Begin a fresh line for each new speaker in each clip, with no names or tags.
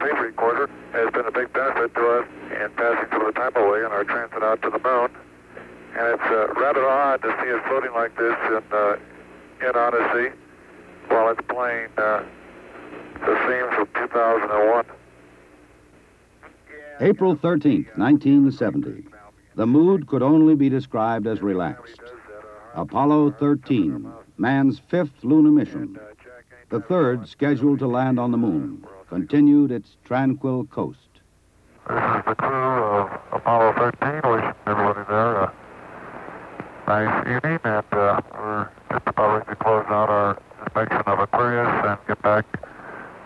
wave recorder has been a big benefit to us in passing through the time away on our transit out to the moon. And it's rather odd to see it floating like this in Odyssey while it's playing the scenes from 2001.
April 13th, 1970. The mood could only be described as relaxed. Apollo 13, man's fifth lunar mission. The third, scheduled to land on the moon, continued its tranquil coast.
This is the crew of Apollo 13. Wishing everybody there a nice evening, and we're just about ready to close out our inspection of Aquarius and get back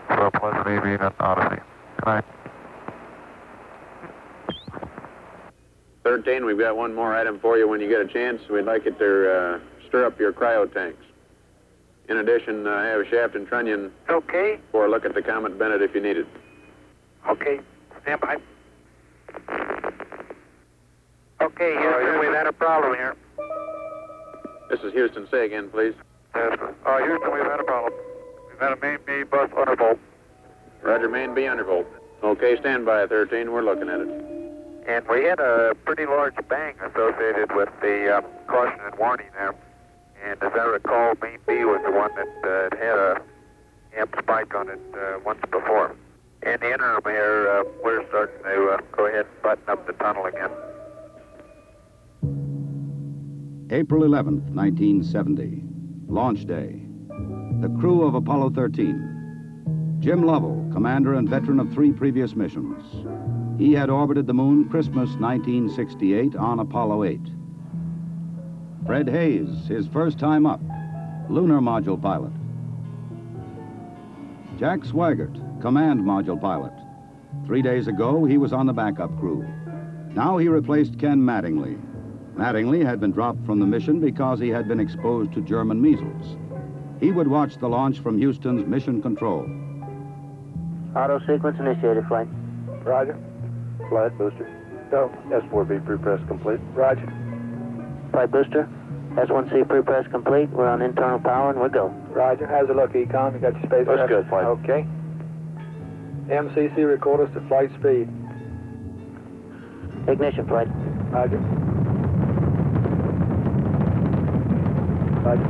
to a pleasant evening at Odyssey. Good night.
13, we've got one more item for you when you get a chance. We'd like it to stir up your cryo tanks. In addition, I have Shaft and Trunnion
Okay.
for a look at the Comet Bennett if you need it.
Okay. Stand by. Okay, Houston, we've had a problem here.
This is Houston. Say again, please.
Yes, Houston, we've had a problem. We've had a main B bus undervolt.
Roger, main B undervolt. Okay, stand by, 13. We're looking at it.
And we had a pretty large bang associated with the caution and warning there. And as I recall, main B was the one that had a amp spike on it once before. In the interim here, we're starting to go ahead and button up the tunnel again.
April 11th, 1970. Launch day. The crew of Apollo 13. Jim Lovell, commander and veteran of 3 previous missions. He had orbited the moon Christmas 1968 on Apollo 8. Fred Hayes, his first time up, lunar module pilot. Jack Swigert, command module pilot. 3 days ago, he was on the backup crew. Now he replaced Ken Mattingly. Mattingly had been dropped from the mission because he had been exposed to German measles. He would watch the launch from Houston's mission control.
Auto sequence initiated, flight.
Roger. Flight booster. Go. S4B pre-press complete. Roger.
Flight booster. S1C pre-press complete. We're on internal power and we're go.
Roger. How's it look, Econ? You got your space?
Looks good, flight.
Okay. MCC record us to flight speed.
Ignition, flight.
Roger. Roger.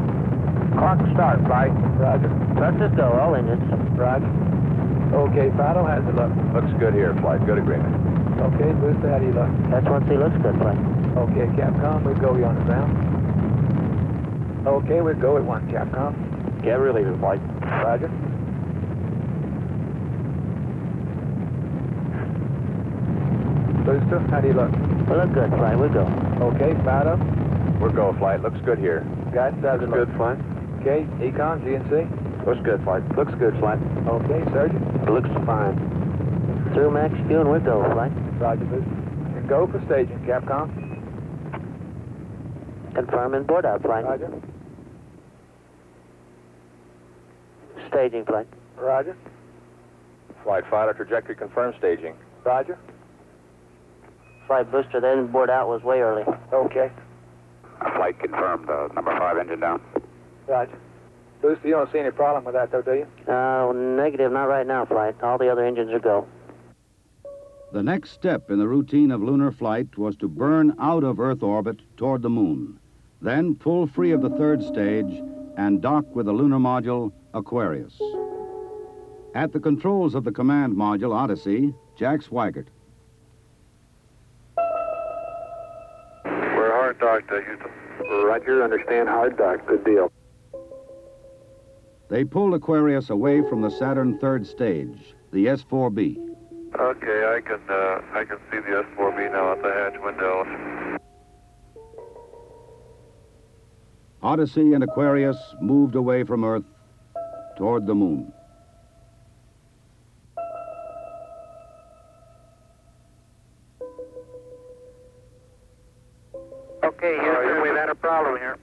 Clock start, flight.
Roger.
Thrusters go, all engines.
Roger. Okay, Fido, how's it look?
Looks good here, flight. Good agreement.
Okay, Booster, how do you look?
S1C looks good, flight.
Okay, Capcom, we'll go you on the ground. Okay, we'll go at 1, Capcom.
Get relieving, flight.
Roger. Booster, how do you look?
We look good, flight. We go.
Okay, Fido.
We're go, flight. Looks good here.
Guys, how's it look?
Good, flight.
Okay, Econ, GNC.
Looks good, flight. Looks good, flight.
Okay, Sergeant.
Looks fine.
Through max Q and we go, flight.
Roger, Booster. And go for staging, Capcom.
Confirm and board out, flight.
Roger.
Staging, flight.
Roger.
Flight Fido, trajectory confirmed, staging.
Roger.
Flight booster, then board out was way early.
Okay.
Flight confirmed, number 5 engine down.
Roger. Booster, you don't see any problem with that, though, do you?
Negative, not right now, flight. All the other engines are go.
The next step in the routine of lunar flight was to burn out of Earth orbit toward the moon, then pull free of the third stage and dock with the lunar module Aquarius. At the controls of the command module Odyssey, Jack Swigert.
We're hard docked, Houston.
Roger, understand hard dock. Good deal.
They pulled Aquarius away from the Saturn third stage, the S4B.
Okay, I can see the S4B now at the hatch window.
Odyssey and Aquarius moved away from Earth toward the moon.
Okay, Houston, we've had a problem here.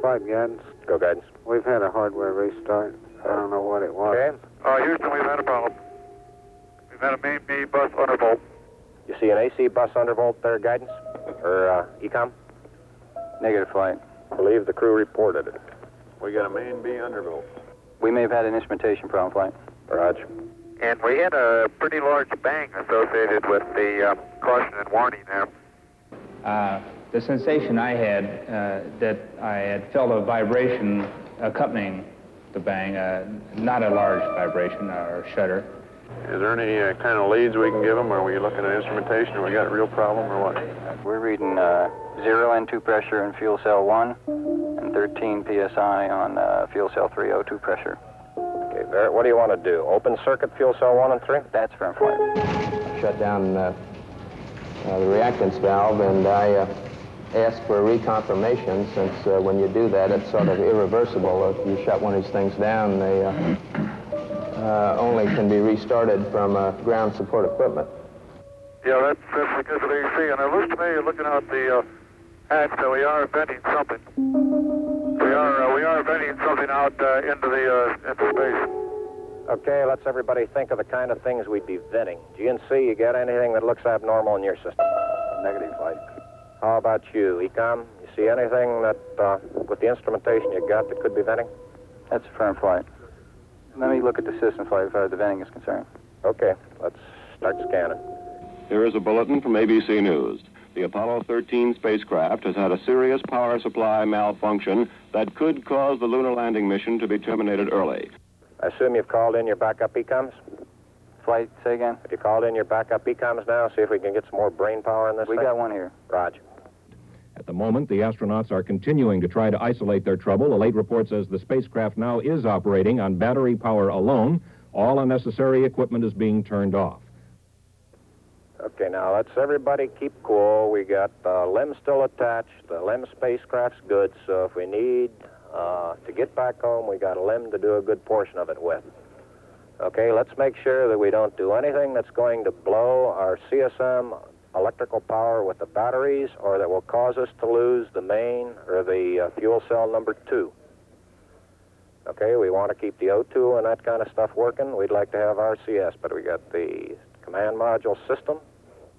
5 guidance.
Go, guidance.
We've had a hardware restart. I don't know what it was.
Okay.
Houston, we've had a problem. We've had a main B bus undervolt.
You see an AC bus undervolt there, guidance? Or, ECOM?
Negative, flight.
Believe the crew reported it. We got a main B undervolt.
We may have had an instrumentation problem, flight.
Roger.
And we had a pretty large bang associated with the caution and warning there.
The sensation I had, that I had felt a vibration accompanying the bang, not a large vibration or shudder.
Is there any kind of leads we can give them? Are we looking at instrumentation, or we got a real problem, or what?
We're reading 0 N2 pressure in fuel cell 1 and 13 psi on fuel cell 3 O2 pressure.
Okay, Barrett, what do you want to do? Open circuit fuel cell 1 and 3?
That's firm flight.
Shut down the reactance valve, and I asked for a reconfirmation, since when you do that, it's sort of irreversible. If you shut one of these things down, they only can be restarted from ground support equipment.
Yeah, that's because of AC. And it looks to me, looking out the hatch, that we are venting something. We are venting something out into space.
Okay, let's everybody think of the kind of things we'd be venting. GNC, you got anything that looks abnormal in your system?
Negative flight.
How about you, Ecom? You see anything that, with the instrumentation you got, that could be venting?
That's firm flight. Let me look at the system flight as far as the venting is concerned.
Okay, let's start scanning.
Here is a bulletin from ABC News. The Apollo 13 spacecraft has had a serious power supply malfunction that could cause the lunar landing mission to be terminated early.
I assume you've called in your backup ECOMs?
Flight, say again?
Have you called in your backup ECOMs now? See if we can get some more brain power in this
We
thing?
got one here.
Roger.
At the moment, the astronauts are continuing to try to isolate their trouble. A late report says the spacecraft now is operating on battery power alone. All unnecessary equipment is being turned off.
Okay, now let's everybody keep cool. We got the LEM still attached. The LEM spacecraft's good, so if we need to get back home, we got a LEM to do a good portion of it with. Okay, let's make sure that we don't do anything that's going to blow our CSM electrical power with the batteries, or that will cause us to lose the main or the fuel cell number 2. Okay, we want to keep the O2 and that kind of stuff working. We'd like to have RCS, but we got the command module system,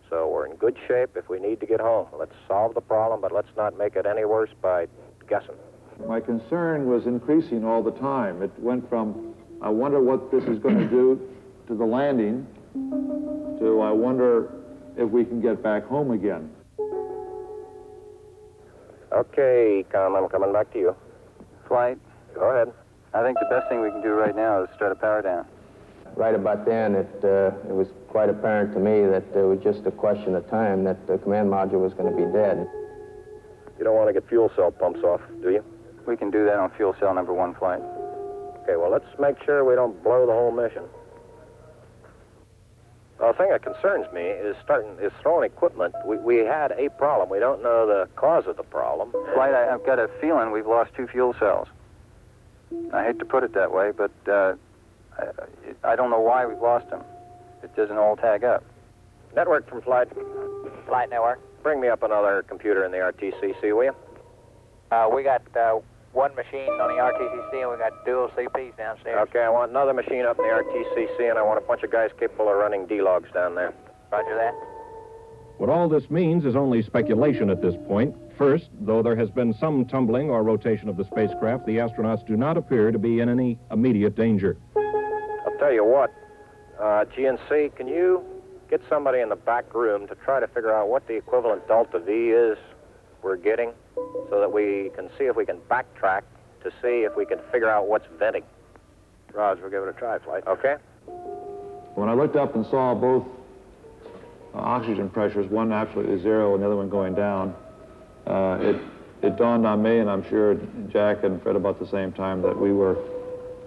so we're in good shape if we need to get home. Let's solve the problem, but let's not make it any worse by guessing.
My concern was increasing all the time. It went from, I wonder what this is going to do to the landing, to I wonder if we can get back home again.
Okay, Ecom, I'm coming back to you.
Flight.
Go ahead.
I think the best thing we can do right now is start a power down.
Right about then, it was quite apparent to me that it was just a question of time that the command module was going to be dead.
You don't want to get fuel cell pumps off, do you?
We can do that on fuel cell number 1 flight.
Okay, well, let's make sure we don't blow the whole mission. The thing that concerns me is throwing equipment. We had a problem. We don't know the cause of the problem.
Flight, I've got a feeling we've lost 2 fuel cells. I hate to put it that way, but I don't know why we've lost them. It doesn't all tag up.
Network from Flight.
Flight network.
Bring me up another computer in the RTCC, will you?
We got one machine on the RTCC, and we got dual CPs downstairs.
Okay, I want another machine up in the RTCC, and I want a bunch of guys capable of running D-logs down there.
Roger that.
What all this means is only speculation at this point. First, though there has been some tumbling or rotation of the spacecraft, the astronauts do not appear to be in any immediate danger.
I'll tell you what, GNC, can you get somebody in the back room to try to figure out what the equivalent delta V is we're getting, so that we can see if we can backtrack to see if we can figure out what's venting?
Roger, we'll give it a try, Flight.
Okay.
When I looked up and saw both oxygen pressures, one absolutely 0 and the other one going down, it dawned on me, and I'm sure Jack and Fred about the same time, that we were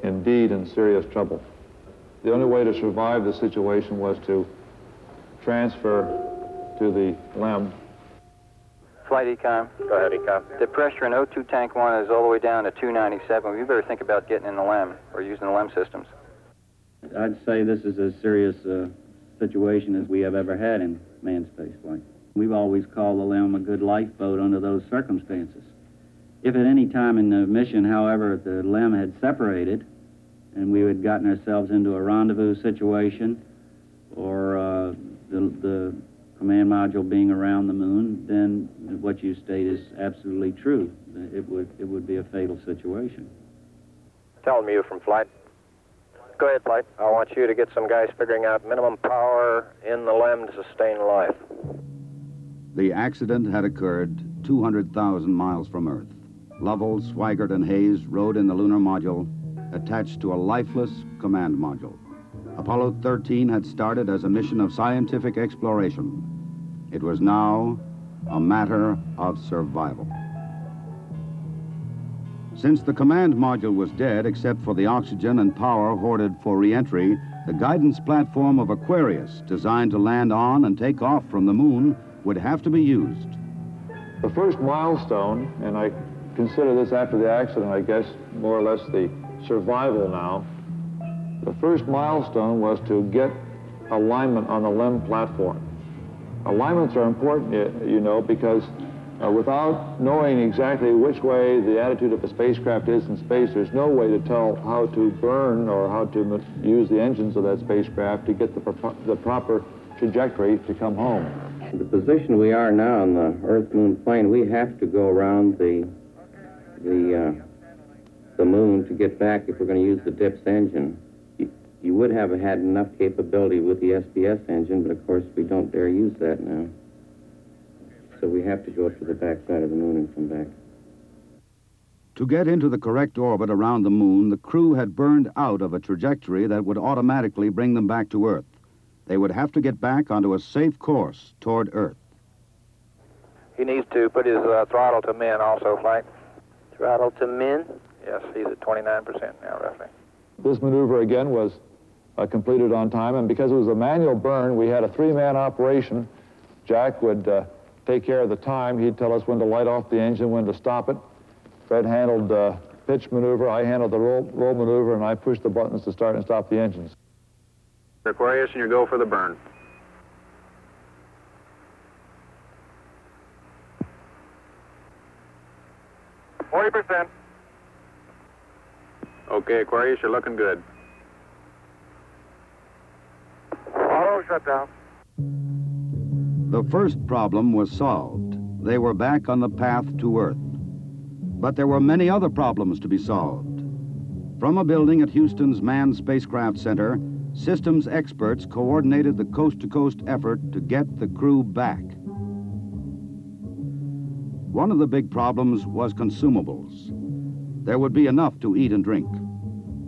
indeed in serious trouble. The only way to survive the situation was to transfer to the LEM.
Flight Econ.
Go ahead, Econ.
The pressure in O2 tank 1 is all the way down to 297. We better think about getting in the LEM or using the LEM systems.
I'd say this is as serious a situation as we have ever had in manned spaceflight. We've always called the LEM a good lifeboat under those circumstances. If at any time in the mission, however, the LEM had separated and we had gotten ourselves into a rendezvous situation, or the command module being around the moon, then what you state is absolutely true. It would be a fatal situation.
Tell me you from Flight.
Go ahead, Flight.
I want you to get some guys figuring out minimum power in the LEM to sustain life.
The accident had occurred 200,000 miles from Earth. Lovell, Swigert, and Hayes rode in the lunar module attached to a lifeless command module. Apollo 13 had started as a mission of scientific exploration. It was now a matter of survival. Since the command module was dead, except for the oxygen and power hoarded for re-entry, the guidance platform of Aquarius, designed to land on and take off from the moon, would have to be used.
The first milestone, and I consider this after the accident, I guess, more or less the survival now. The first milestone was to get alignment on the LEM platform. Alignments are important, you know, because without knowing exactly which way the attitude of a spacecraft is in space, there's no way to tell how to burn or how to use the engines of that spacecraft to get the proper trajectory to come home.
The position we are now on the Earth-Moon plane, we have to go around the moon to get back if we're going to use the DIPS engine. You would have had enough capability with the SPS engine, but of course we don't dare use that now. So we have to go to the backside of the moon and come back.
To get into the correct orbit around the moon, the crew had burned out of a trajectory that would automatically bring them back to Earth. They would have to get back onto a safe course toward Earth.
He needs to put his throttle to min also, Flight.
Throttle to min?
Yes, he's at 29% now, roughly.
This maneuver, again, was completed on time, and because it was a manual burn, we had a three-man operation. Jack would take care of the time. He'd tell us when to light off the engine, when to stop it. Fred handled pitch maneuver, I handled the roll maneuver, and I pushed the buttons to start and stop the engines.
Aquarius, and you go for the burn.
%.
Okay, Aquarius, you're looking good.
Auto shutdown.
The first problem was solved. They were back on the path to Earth. But there were many other problems to be solved. From a building at Houston's Manned Spacecraft Center, systems experts coordinated the coast-to-coast effort to get the crew back. One of the big problems was consumables. There would be enough to eat and drink.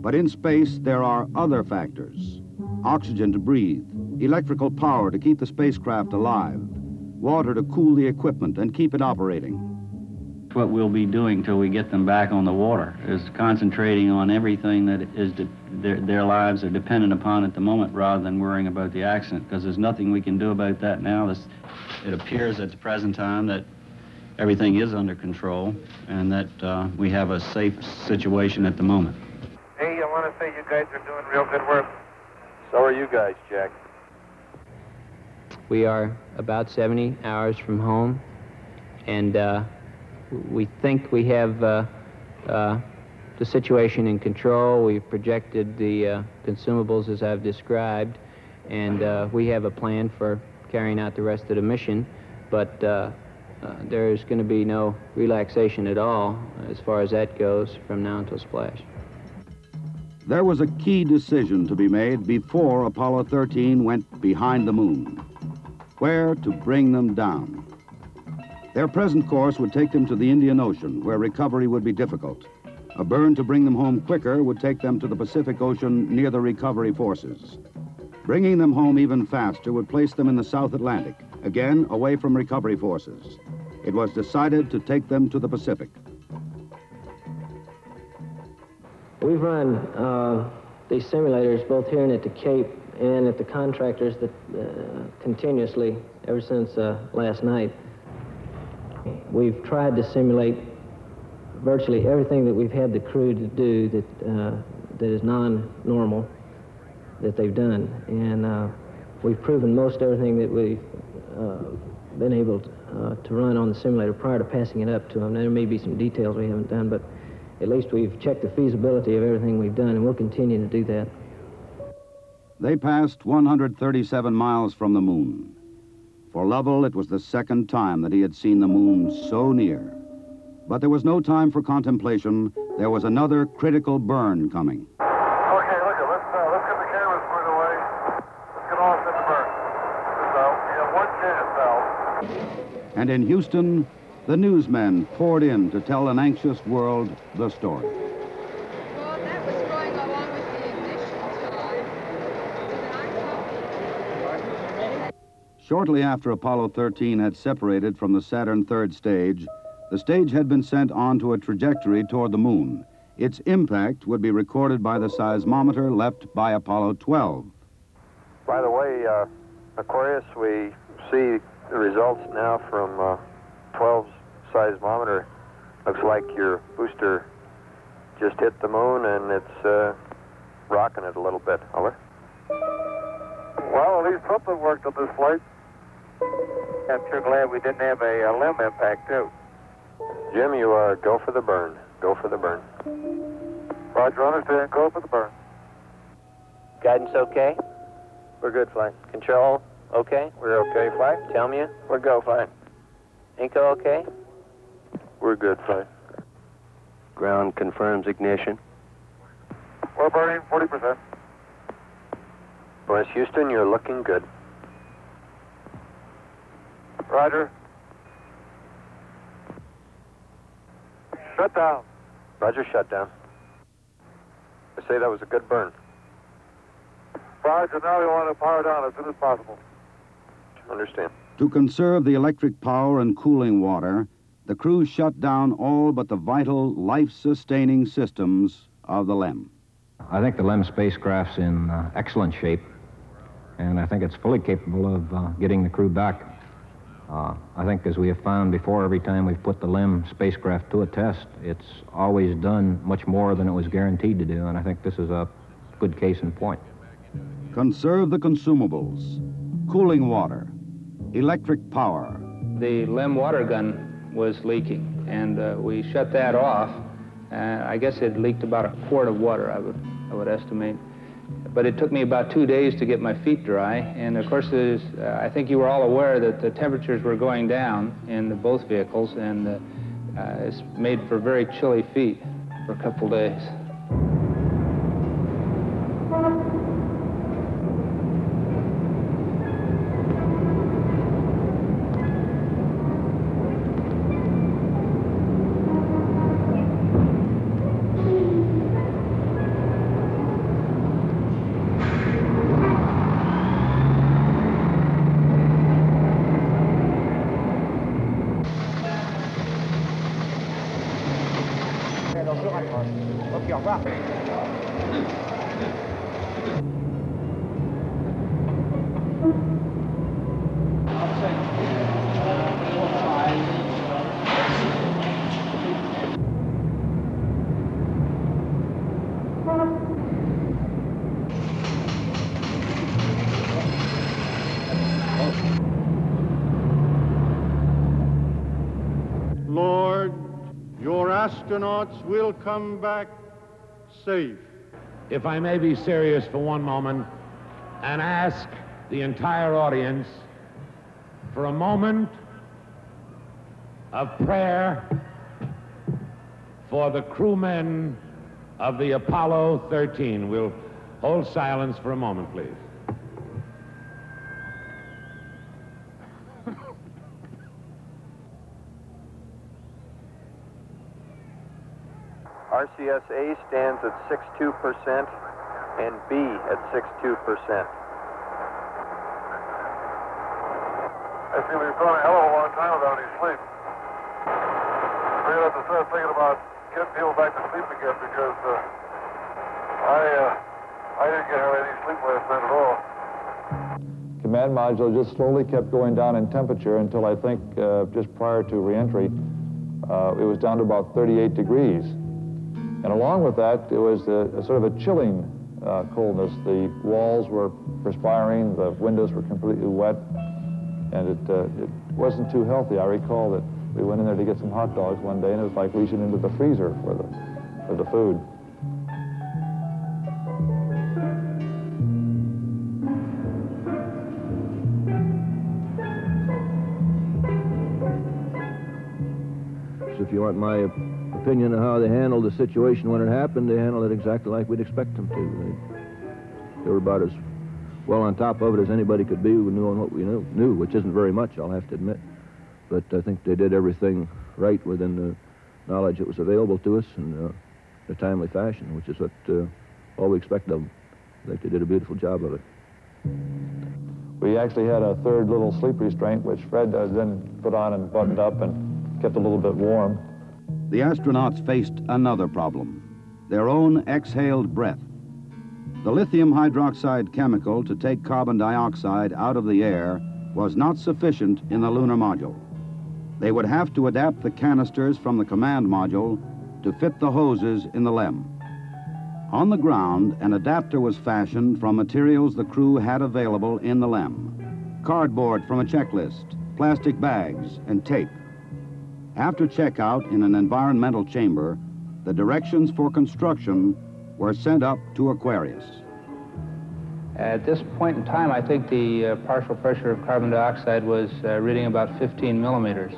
But in space, there are other factors. Oxygen to breathe, electrical power to keep the spacecraft alive, water to cool the equipment and keep it operating.
What we'll be doing till we get them back on the water is concentrating on everything that is their lives are dependent upon at the moment, rather than worrying about the accident, because there's nothing we can do about that now. It appears at the present time that everything is under control and that we have a safe situation at the moment.
Hey, I want to say you guys are doing real good work.
So are you guys, Jack.
We are about 70 hours from home, and we think we have the situation in control. We've projected the consumables as I've described, and we have a plan for carrying out the rest of the mission, but there's going to be no relaxation at all as far as that goes from now until splash.
There was a key decision to be made before Apollo 13 went behind the moon: where to bring them down. Their present course would take them to the Indian Ocean, where recovery would be difficult. A burn to bring them home quicker would take them to the Pacific Ocean near the recovery forces. Bringing them home even faster would place them in the South Atlantic, again away from recovery forces. It was decided to take them to the Pacific.
We've run these simulators both here and at the Cape and at the contractors that continuously ever since last night. We've tried to simulate virtually everything that we've had the crew to do that is non-normal that they've done, and we've proven most everything that we've been able to run on the simulator prior to passing it up to them. There may be some details we haven't done, but at least we've checked the feasibility of everything we've done, and we'll continue to do that.
They passed 137 miles from the moon. For Lovell, it was the second time that he had seen the moon so near. But there was no time for contemplation. There was another critical burn coming.
Okay, look,
And in Houston, the newsmen poured in to tell an anxious world the story.
Well, that was going along with the ignition time.
Shortly after Apollo 13 had separated from the Saturn third stage, the stage had been sent onto a trajectory toward the moon. Its impact would be recorded by the seismometer left by Apollo 12.
By the way, Aquarius, we see the results now from 12's seismometer. Looks like your booster just hit the moon and it's rocking it a little bit. Over.
Well, at least something worked on this flight. I'm sure glad we didn't have a limb impact, too.
Jim, you go for the burn. Go for the burn.
Roger, understand. Go for the burn.
Guidance okay? We're good, flight. Control okay? We're okay, flight. Tell me we're go, flight. Inco okay? We're good, flight. Ground confirms ignition.
We're burning 40%.
West Houston, you're looking good.
Roger. Shut down.
Roger, shut down. I say that was a good burn.
Roger, now we want to power down as soon as possible.
Understand.
To conserve the electric power and cooling water, the crew shut down all but the vital, life-sustaining systems of the LEM.
I think the LEM spacecraft's in excellent shape, and I think it's fully capable of getting the crew back. I think, as we have found before, every time we've put the LEM spacecraft to a test, it's always done much more than it was guaranteed to do, and I think this is a good case in point.
Conserve the consumables, cooling water, electric power.
The LEM water gun was leaking, and we shut that off. I guess it leaked about a quart of water, I would estimate. But it took me about 2 days to get my feet dry, and of course, I think you were all aware that the temperatures were going down in both vehicles, and it's made for very chilly feet for a couple days.
Ok, au revoir.
Lord, your astronauts will come back safe.
If I may be serious for one moment and ask the entire audience for a moment of prayer for the crewmen of the Apollo 13. We'll hold silence for a moment, please.
RCS-A stands at 62% and B at 62%.
I see we've gone a hell of a long time without any sleep. We're going to have to start thinking about getting people back to sleep again because I didn't get any sleep last night at all.
Command module just slowly kept going down in temperature until I think just prior to reentry, it was down to about 38 degrees. And along with that, it was a sort of a chilling coldness. The walls were perspiring, the windows were completely wet, and it wasn't too healthy. I recall that we went in there to get some hot dogs one day, and it was like reaching into the freezer for the food.
So if you want my opinion of how they handled the situation when it happened, they handled it exactly like we'd expect them to. They were about as well on top of it as anybody could be, knowing what we knew, which isn't very much, I'll have to admit. but I think they did everything right within the knowledge that was available to us in a timely fashion, which is what all we expect of them. I think they did a beautiful job of it.
We actually had a third little sleep restraint, which Fred then put on and buttoned up and kept a little bit warm.
The astronauts faced another problem, their own exhaled breath. The lithium hydroxide chemical to take carbon dioxide out of the air was not sufficient in the lunar module. They would have to adapt the canisters from the command module to fit the hoses in the LEM. On the ground, an adapter was fashioned from materials the crew had available in the LEM: cardboard from a checklist, plastic bags, and tape. After checkout in an environmental chamber, the directions for construction were sent up to Aquarius.
At this point in time, I think the partial pressure of carbon dioxide was reading about 15 millimeters.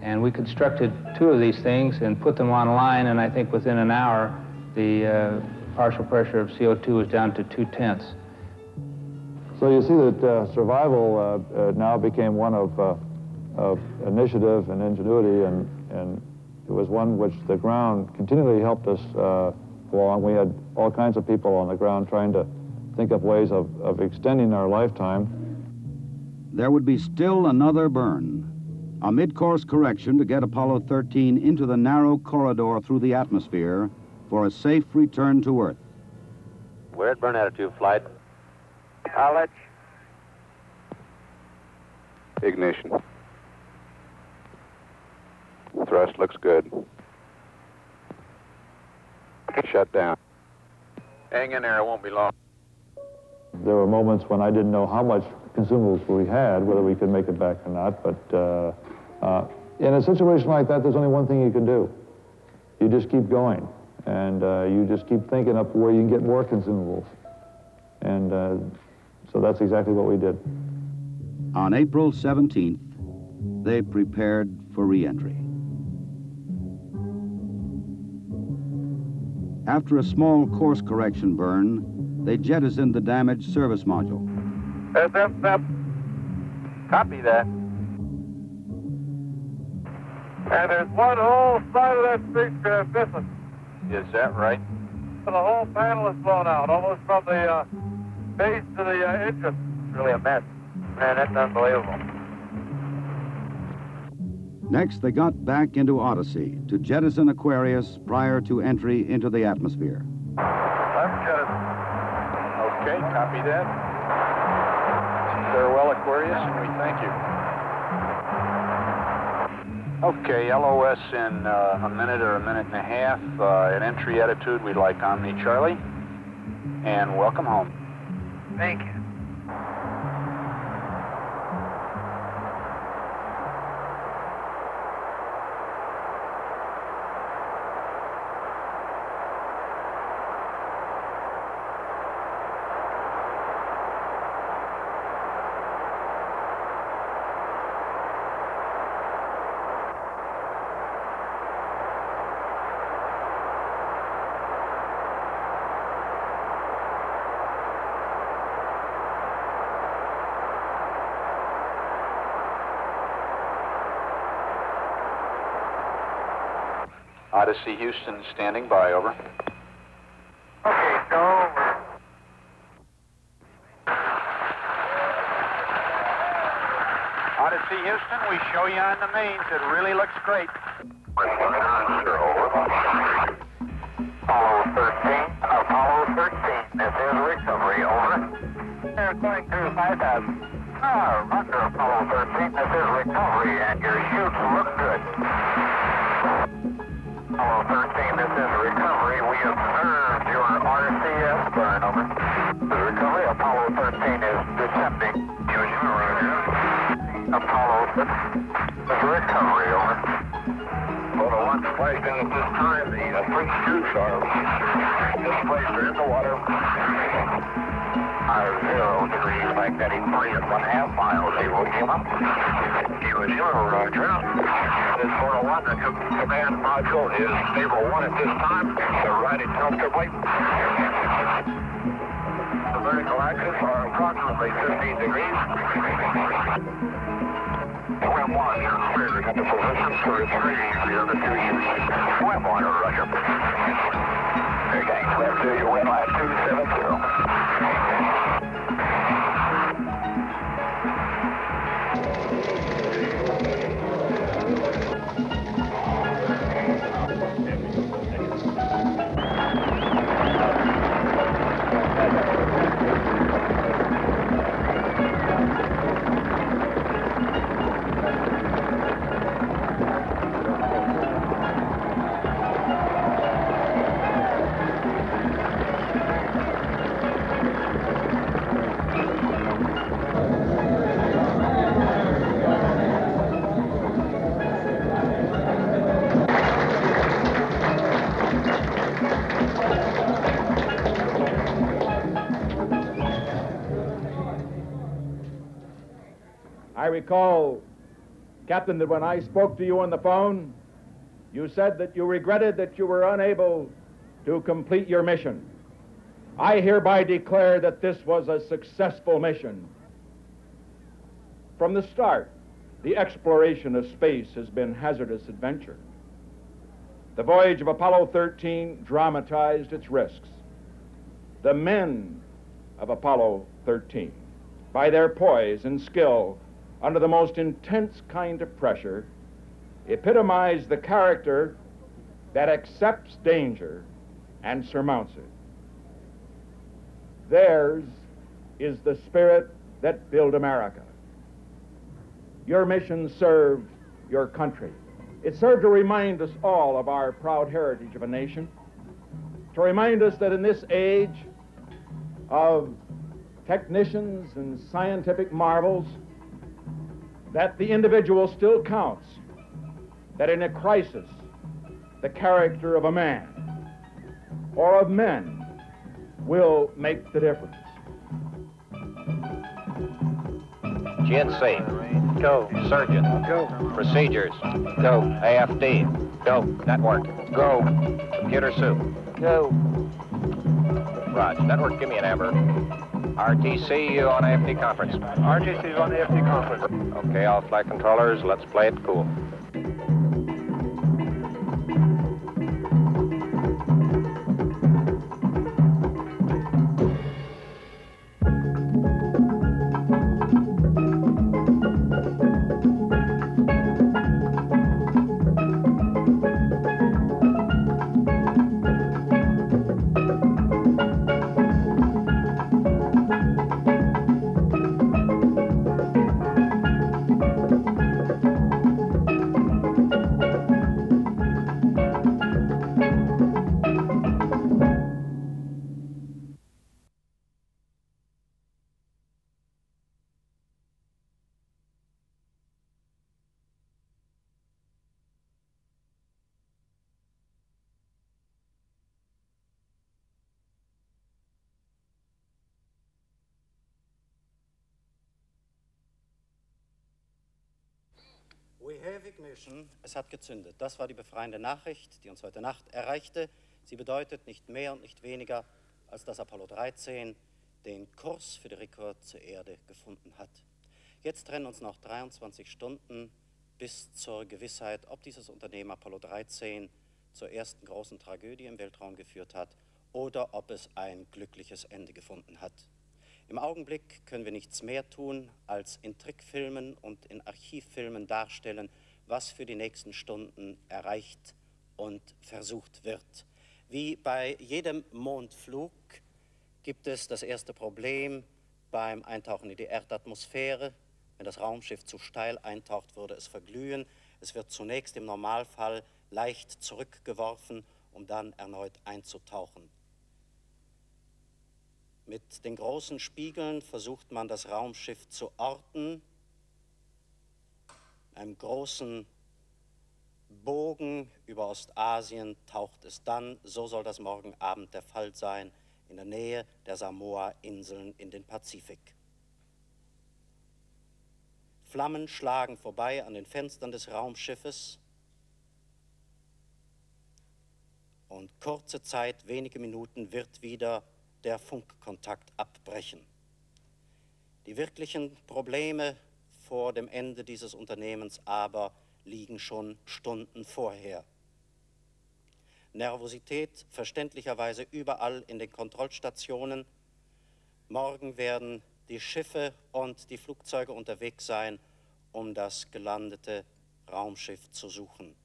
And we constructed 2 of these things and put them online, and I think within an hour, the partial pressure of CO2 was down to 0.2.
So you see that survival now became one of initiative and ingenuity, and it was one which the ground continually helped us along. We had all kinds of people on the ground trying to think of ways of extending our lifetime.
There would be still another burn, a mid-course correction to get Apollo 13 into the narrow corridor through the atmosphere for a safe return to Earth.
We're at burn attitude, flight.
College.
Ignition. Thrust looks good. Shut down. Hang in there, it won't be long.
There were moments when I didn't know how much consumables we had, whether we could make it back or not, but in a situation like that, there's only one thing you can do. You just keep going, and you just keep thinking up where you can get more consumables. And so that's exactly what we did.
On April 17th, they prepared for re-entry. After a small course correction burn, they jettisoned the damaged service module.
SF, copy that. And there's one whole side of that spacecraft missing.
Is that right?
The whole panel is blown out, almost from the base to the engine.
It's really a mess. Man, that's unbelievable.
Next, they got back into Odyssey to jettison Aquarius prior to entry into the atmosphere.
Left jettison.
Okay, copy that. Farewell, Aquarius, and we thank you. Okay, LOS in a minute or a minute and a half. At entry attitude, we'd like Omni Charlie. And welcome home.
Thank you.
Odyssey Houston standing by, over.
Okay, go.
Odyssey Houston, we show you on the mains. It really looks great.
Apollo 13, this is recovery, over. They're going through 5,000. Roger, Apollo 13, this is recovery, and your chutes look good. Apollo 13, this is recovery. We observed your RCS burn, over. This is recovery. Apollo 13 is descending. Apollo 6, this is recovery, over. Photo 1 spliced in at this time. The three chutes are displaced in the water. 0 degrees, magnetic 3 and 1/2 miles. Zero, Lima. Zero, Roger. This Photo 1, the command module is stable 1 at this time. They're riding comfortably. The vertical axis are approximately 15 degrees.
OM1, you're clear to get the position for 3, the other 2 shoes. OM1, roger. You're getting clear to you, wind line 270.
I recall, Captain, that when I spoke to you on the phone, you said that you regretted that you were unable to complete your mission. I hereby declare that this was a successful mission. From the start, the exploration of space has been hazardous adventure. The voyage of Apollo 13 dramatized its risks. The men of Apollo 13, by their poise and skill under the most intense kind of pressure, epitomize the character that accepts danger and surmounts it. Theirs is the spirit that built America. Your mission served your country. It served to remind us all of our proud heritage of a nation, to remind us that in this age of technicians and scientific marvels, that the individual still counts, that in a crisis, the character of a man or of men will make the difference.
GNC. Go. Surgeon. Go. Procedures. Go. AFD. Go. Network. Go. Computer soup. Go. Raj, network, give me an amber. RTC, you on AFD conference.
RTC's on the AFD conference.
Okay, all flight controllers, let's play it cool.
We have ignition. Es hat gezündet. Das war die befreiende Nachricht, die uns heute Nacht erreichte. Sie bedeutet nicht mehr und nicht weniger, als dass Apollo 13 den Kurs für die Rückkehr zur Erde gefunden hat. Jetzt trennen uns noch 23 Stunden bis zur Gewissheit, ob dieses Unternehmen Apollo 13 zur ersten großen Tragödie im Weltraum geführt hat oder ob es ein glückliches Ende gefunden hat. Im Augenblick können wir nichts mehr tun, als in Trickfilmen und in Archivfilmen darstellen, was für die nächsten Stunden erreicht und versucht wird. Wie bei jedem Mondflug gibt es das erste Problem beim Eintauchen in die Erdatmosphäre. Wenn das Raumschiff zu steil eintaucht, würde es verglühen. Es wird zunächst im Normalfall leicht zurückgeworfen, um dann erneut einzutauchen. Mit den großen Spiegeln versucht man, das Raumschiff zu orten. In einem großen Bogen über Ostasien taucht es dann, so soll das morgen Abend der Fall sein, in der Nähe der Samoa-Inseln in den Pazifik. Flammen schlagen vorbei an den Fenstern des Raumschiffes und kurze Zeit, wenige Minuten, wird wieder der Funkkontakt abbrechen. Die wirklichen Probleme vor dem Ende dieses Unternehmens aber liegen schon Stunden vorher. Nervosität verständlicherweise überall in den Kontrollstationen. Morgen werden die Schiffe und die Flugzeuge unterwegs sein, um das gelandete Raumschiff zu suchen.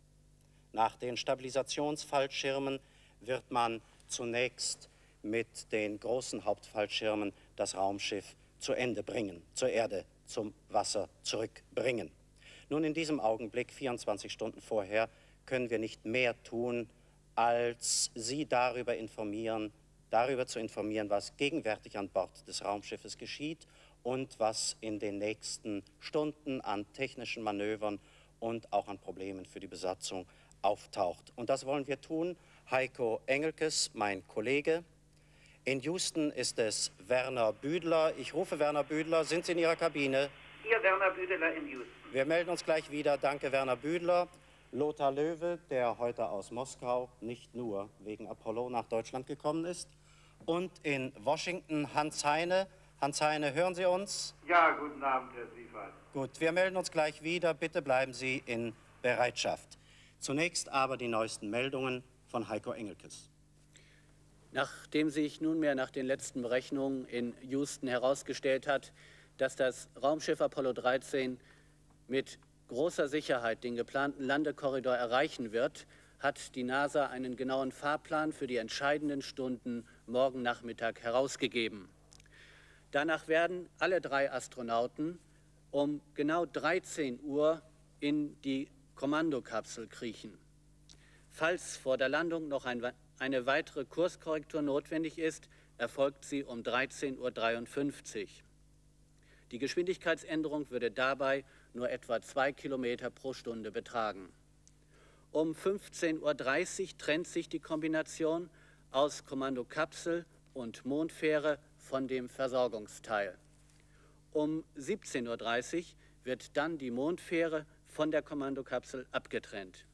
Nach den Stabilisationsfallschirmen wird man zunächst mit den großen Hauptfallschirmen das Raumschiff zu Ende bringen, zur Erde, zum Wasser zurückbringen. Nun, in diesem Augenblick, 24 Stunden vorher, können wir nicht mehr tun, als Sie darüber zu informieren, was gegenwärtig an Bord des Raumschiffes geschieht und was in den nächsten Stunden an technischen Manövern und auch an Problemen für die Besatzung auftaucht. Und das wollen wir tun. Heiko Engelkes, mein Kollege. In Houston ist es Werner Büdler. Ich rufe Werner Büdler. Sind Sie in Ihrer Kabine?
Hier Werner Büdler in Houston.
Wir melden uns gleich wieder. Danke, Werner Büdler. Lothar Löwe, der heute aus Moskau nicht nur wegen Apollo nach Deutschland gekommen ist. Und in Washington Hans Heine. Hans Heine, hören Sie uns?
Ja, guten Abend, Herr Siefert.
Gut, wir melden uns gleich wieder. Bitte bleiben Sie in Bereitschaft. Zunächst aber die neuesten Meldungen von Heiko Engelkes.
Nachdem sich nunmehr nach den letzten Berechnungen in Houston herausgestellt hat, dass das Raumschiff Apollo 13 mit großer Sicherheit den geplanten Landekorridor erreichen wird, hat die NASA einen genauen Fahrplan für die entscheidenden Stunden morgen Nachmittag herausgegeben. Danach werden alle 3 Astronauten um genau 13 Uhr in die Kommandokapsel kriechen. Falls vor der Landung noch eine weitere Kurskorrektur notwendig ist, erfolgt sie um 13:53 Uhr. Die Geschwindigkeitsänderung würde dabei nur etwa 2 Kilometer pro Stunde betragen. Um 15:30 Uhr trennt sich die Kombination aus Kommandokapsel und Mondfähre von dem Versorgungsteil. Um 17:30 Uhr wird dann die Mondfähre von der Kommandokapsel abgetrennt.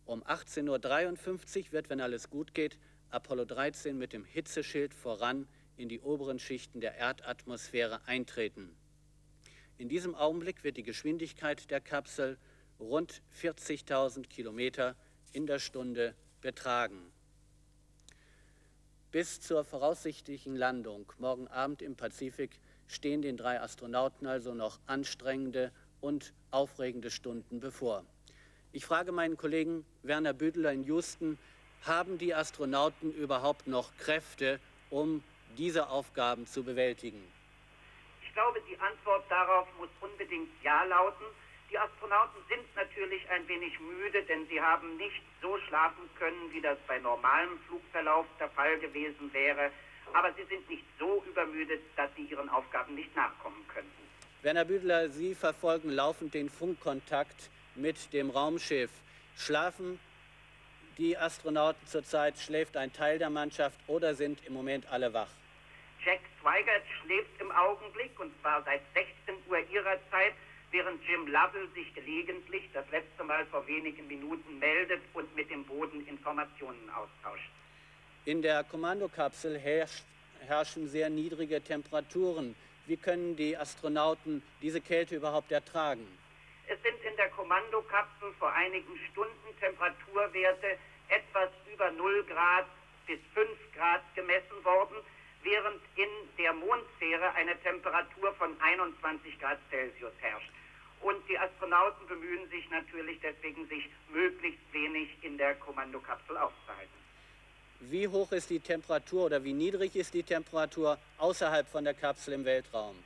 Um 18:53 Uhr wird, wenn alles gut geht, Apollo 13 mit dem Hitzeschild voran in die oberen Schichten der Erdatmosphäre eintreten. In diesem Augenblick wird die Geschwindigkeit der Kapsel rund 40.000 Kilometer in der Stunde betragen. Bis zur voraussichtlichen Landung morgen Abend im Pazifik stehen den 3 Astronauten also noch anstrengende und aufregende Stunden bevor. Ich frage meinen Kollegen Werner Büdler in Houston, haben die Astronauten überhaupt noch Kräfte, um diese Aufgaben zu bewältigen?
Ich glaube, die Antwort darauf muss unbedingt Ja lauten. Die Astronauten sind natürlich ein wenig müde, denn sie haben nicht so schlafen können, wie das bei normalem Flugverlauf der Fall gewesen wäre. Aber sie sind nicht so übermüdet, dass sie ihren Aufgaben nicht nachkommen könnten.
Werner Büdler, Sie verfolgen laufend den Funkkontakt mit dem Raumschiff. Schlafen die Astronauten zurzeit, schläft ein Teil der Mannschaft oder sind im Moment alle wach?
Jack Swigert schläft im Augenblick, und zwar seit 16 Uhr ihrer Zeit, während Jim Lovell sich gelegentlich, das letzte Mal vor wenigen Minuten, meldet und mit dem Boden Informationen austauscht.
In der Kommandokapsel herrschen sehr niedrige Temperaturen. Wie können die Astronauten diese Kälte überhaupt ertragen?
Es sind in der Kommandokapsel vor einigen Stunden Temperaturwerte etwas über 0 Grad bis 5 Grad gemessen worden, während in der Mondsphäre eine Temperatur von 21 Grad Celsius herrscht. Und die Astronauten bemühen sich natürlich deswegen, sich möglichst wenig in der Kommandokapsel aufzuhalten.
Wie hoch ist die Temperatur oder wie niedrig ist die Temperatur außerhalb von der Kapsel im Weltraum?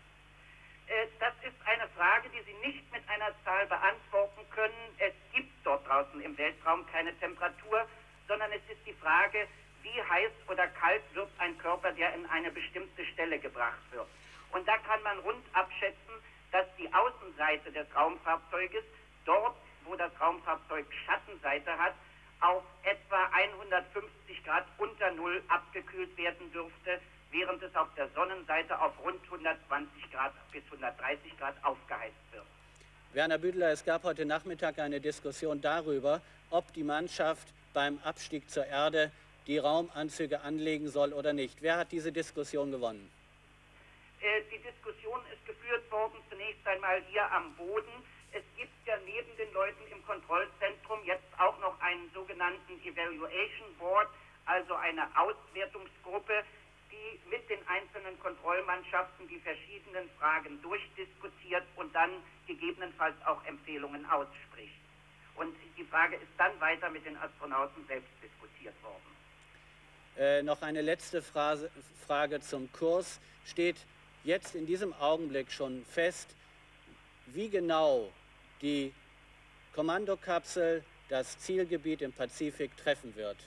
Das ist eine Frage, die Sie nicht mit einer Zahl beantworten können. Es gibt dort draußen im Weltraum keine Temperatur, sondern es ist die Frage, wie heiß oder kalt wird ein Körper, der in eine bestimmte Stelle gebracht wird. Und da kann man rund abschätzen, dass die Außenseite des Raumfahrzeuges, dort wo das Raumfahrzeug Schattenseite hat, auf etwa 150 Grad unter Null abgekühlt werden dürfte, während es auf der Sonnenseite auf rund 120 Grad bis 130 Grad aufgeheizt wird.
Werner Büdler, es gab heute Nachmittag eine Diskussion darüber, ob die Mannschaft beim Abstieg zur Erde die Raumanzüge anlegen soll oder nicht. Wer hat diese Diskussion gewonnen?
Die Diskussion ist geführt worden, zunächst einmal hier am Boden. Es gibt ja neben den Leuten im Kontrollzentrum jetzt auch noch einen sogenannten Evaluation Board, also eine Auswertungsgruppe, die mit den einzelnen Kontrollmannschaften die verschiedenen Fragen durchdiskutiert und dann gegebenenfalls auch Empfehlungen ausspricht. Und die Frage ist dann weiter mit den Astronauten selbst diskutiert worden.
Noch eine letzte Frage zum Kurs. Steht jetzt in diesem Augenblick schon fest, wie genau die Kommandokapsel das Zielgebiet im Pazifik treffen wird?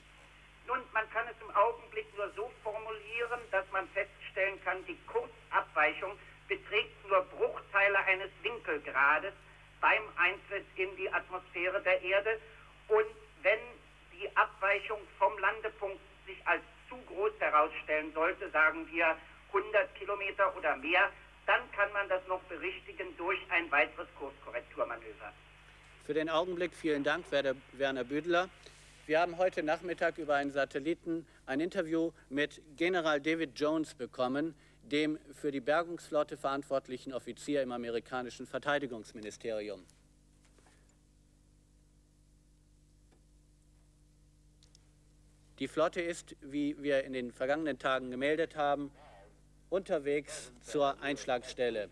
Nun, man kann es im Augenblick nur so formulieren, dass man feststellen kann, die Kursabweichung beträgt nur Bruchteile eines Winkelgrades beim Eintritt in die Atmosphäre der Erde. Und wenn die Abweichung vom Landepunkt sich als zu groß herausstellen sollte, sagen wir 100 Kilometer oder mehr, dann kann man das noch berichtigen durch ein weiteres Kurskorrekturmanöver.
Für den Augenblick vielen Dank, Werner Büdler. Wir haben heute Nachmittag über einen Satelliten ein Interview mit General David Jones bekommen, dem für die Bergungsflotte verantwortlichen Offizier im amerikanischen Verteidigungsministerium. Die Flotte ist, wie wir in den vergangenen Tagen gemeldet haben, unterwegs zur Einschlagstelle.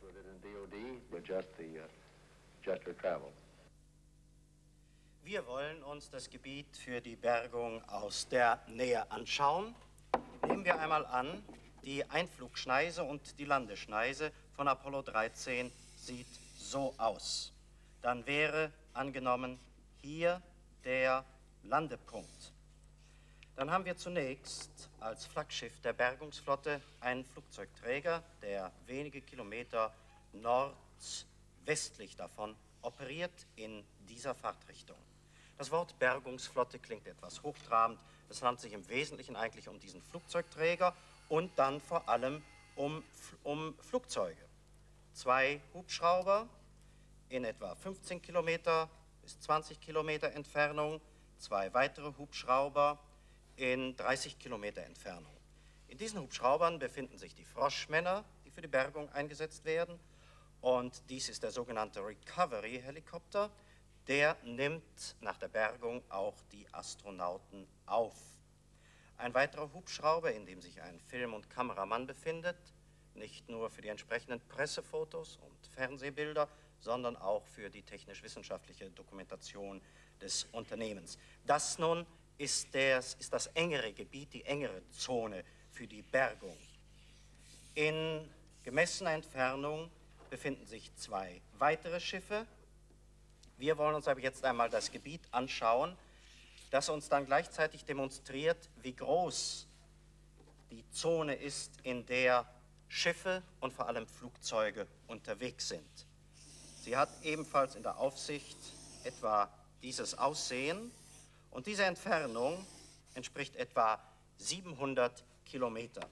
Wir wollen uns das Gebiet für die Bergung aus der Nähe anschauen. Nehmen wir einmal an, die Einflugschneise und die Landeschneise von Apollo 13 sieht so aus. Dann wäre angenommen hier der Landepunkt. Dann haben wir zunächst als Flaggschiff der Bergungsflotte einen Flugzeugträger, der wenige Kilometer nordwestlich davon operiert in dieser Fahrtrichtung. Das Wort Bergungsflotte klingt etwas hochtrabend. Es handelt sich im Wesentlichen eigentlich um diesen Flugzeugträger und dann vor allem um Flugzeuge. 2 Hubschrauber in etwa 15 Kilometer bis 20 Kilometer Entfernung, 2 weitere Hubschrauber in 30 Kilometer Entfernung. In diesen Hubschraubern befinden sich die Froschmänner, die für die Bergung eingesetzt werden. Und dies ist der sogenannte Recovery-Helikopter. Der nimmt nach der Bergung auch die Astronauten auf. Ein weiterer Hubschrauber, in dem sich ein Film- und Kameramann befindet, nicht nur für die entsprechenden Pressefotos und Fernsehbilder, sondern auch für die technisch-wissenschaftliche Dokumentation des Unternehmens. Das nun ist das engere Gebiet, die engere Zone für die Bergung. In gemessener Entfernung befinden sich 2 weitere Schiffe. Wir wollen uns aber jetzt einmal das Gebiet anschauen, das uns dann gleichzeitig demonstriert, wie groß die Zone ist, in der Schiffe und vor allem Flugzeuge unterwegs sind. Sie hat ebenfalls in der Aufsicht etwa dieses Aussehen und diese Entfernung entspricht etwa 700 Kilometern.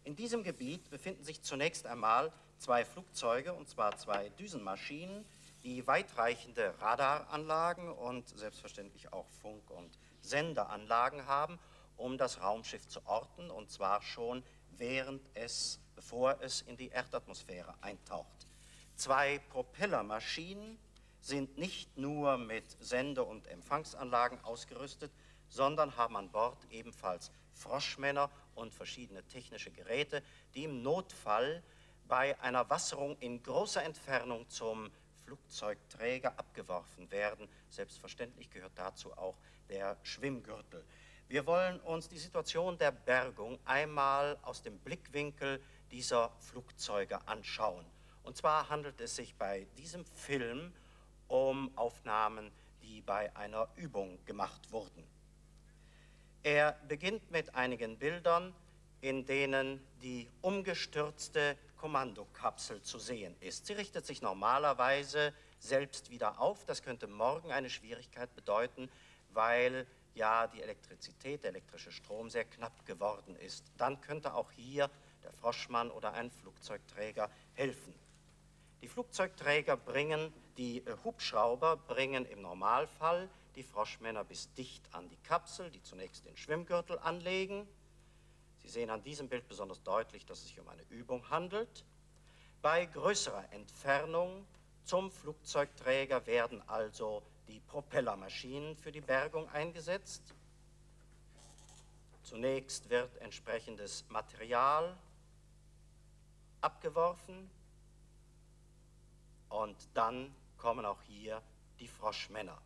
In diesem Gebiet befinden sich zunächst einmal 2 Flugzeuge, und zwar 2 Düsenmaschinen, die weitreichende Radaranlagen und selbstverständlich auch Funk- und Sendeanlagen haben, um das Raumschiff zu orten, und zwar schon bevor es in die Erdatmosphäre eintaucht. 2 Propellermaschinen sind nicht nur mit Sende- und Empfangsanlagen ausgerüstet, sondern haben an Bord ebenfalls Froschmänner und verschiedene technische Geräte, die im Notfall bei einer Wasserung in großer Entfernung zum Flugzeugträger abgeworfen werden. Selbstverständlich gehört dazu auch der Schwimmgürtel. Wir wollen uns die Situation der Bergung einmal aus dem Blickwinkel dieser Flugzeuge anschauen. Und zwar handelt es sich bei diesem Film um Aufnahmen, die bei einer Übung gemacht wurden. Er beginnt mit einigen Bildern, in denen die umgestürzte Kommandokapsel zu sehen ist. Sie richtet sich normalerweise selbst wieder auf. Das könnte morgen eine Schwierigkeit bedeuten, weil ja die Elektrizität, der elektrische Strom sehr knapp geworden ist. Dann könnte auch hier der Froschmann oder ein Flugzeugträger helfen. Die Flugzeugträger die Hubschrauber bringen im Normalfall die Froschmänner bis dicht an die Kapsel, die zunächst den Schwimmgürtel anlegen. Sie sehen an diesem Bild besonders deutlich, dass es sich um eine Übung handelt. Bei größerer Entfernung zum Flugzeugträger werden also die Propellermaschinen für die Bergung eingesetzt. Zunächst wird entsprechendes Material abgeworfen und dann kommen auch hier die Froschmänner.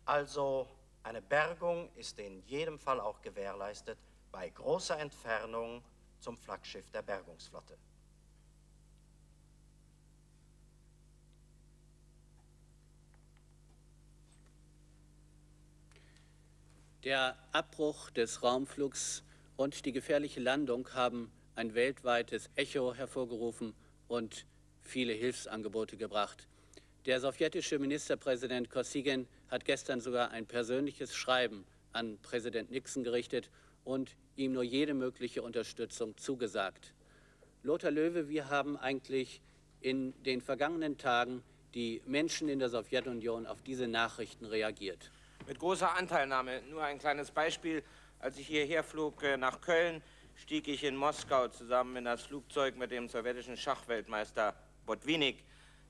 Also eine Bergung ist in jedem Fall auch gewährleistet bei großer Entfernung zum Flaggschiff der Bergungsflotte.
Der Abbruch des Raumflugs und die gefährliche Landung haben ein weltweites Echo hervorgerufen und viele Hilfsangebote gebracht. Der sowjetische Ministerpräsident Kosygin hat gestern sogar ein persönliches Schreiben an Präsident Nixon gerichtet und ihm nur jede mögliche Unterstützung zugesagt. Lothar Löwe, wie haben eigentlich in den vergangenen Tagen die Menschen in der Sowjetunion auf diese Nachrichten reagiert?
Mit großer Anteilnahme. Nur ein kleines Beispiel. Als ich hierher flog nach Köln, stieg ich in Moskau zusammen in das Flugzeug mit dem sowjetischen Schachweltmeister Botvinnik.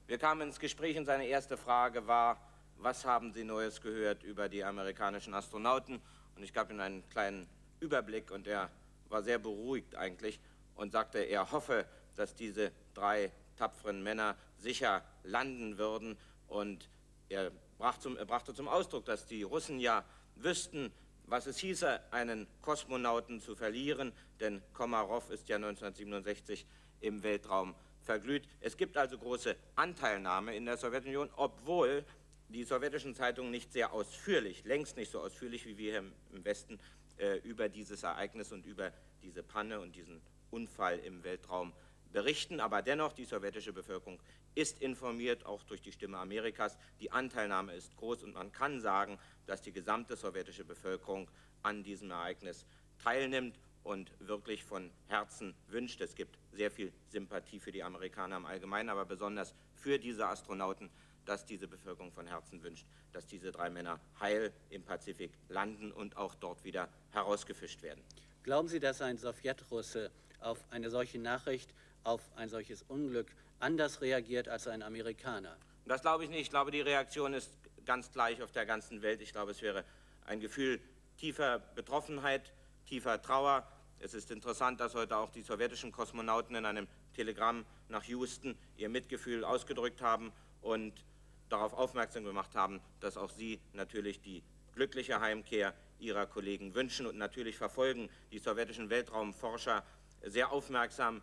Wir kamen ins Gespräch und seine erste Frage war, was haben Sie Neues gehört über die amerikanischen Astronauten? Und ich gab ihm einen kleinen Überblick und er war sehr beruhigt eigentlich und sagte, er hoffe, dass diese 3 tapferen Männer sicher landen würden. Und er brachte zum Ausdruck, dass die Russen ja wüssten, was es hieße, einen Kosmonauten zu verlieren, denn Komarow ist ja 1967 im Weltraum verglüht. Es gibt also große Anteilnahme in der Sowjetunion, obwohl die sowjetischen Zeitungen nicht sehr ausführlich, längst nicht so ausführlich wie wir hier im Westen, über dieses Ereignis und über diese Panne und diesen Unfall im Weltraum berichten. Aber dennoch, die sowjetische Bevölkerung ist informiert, auch durch die Stimme Amerikas. Die Anteilnahme ist groß und man kann sagen, dass die gesamte sowjetische Bevölkerung an diesem Ereignis teilnimmt und wirklich von Herzen wünscht. Es gibt sehr viel Sympathie für die Amerikaner im Allgemeinen, aber besonders für diese Astronauten, dass diese Bevölkerung von Herzen wünscht, dass diese 3 Männer heil im Pazifik landen und auch dort wieder herausgefischt werden.
Glauben Sie, dass ein Sowjetrusse auf eine solche Nachricht, auf ein solches Unglück anders reagiert als ein Amerikaner?
Das glaube ich nicht. Ich glaube, die Reaktion ist ganz gleich auf der ganzen Welt. Ich glaube, es wäre ein Gefühl tiefer Betroffenheit, tiefer Trauer. Es ist interessant, dass heute auch die sowjetischen Kosmonauten in einem Telegramm nach Houston ihr Mitgefühl ausgedrückt haben und darauf aufmerksam gemacht haben, dass auch sie natürlich die glückliche Heimkehr ihrer Kollegen wünschen. Und natürlich verfolgen die sowjetischen Weltraumforscher sehr aufmerksam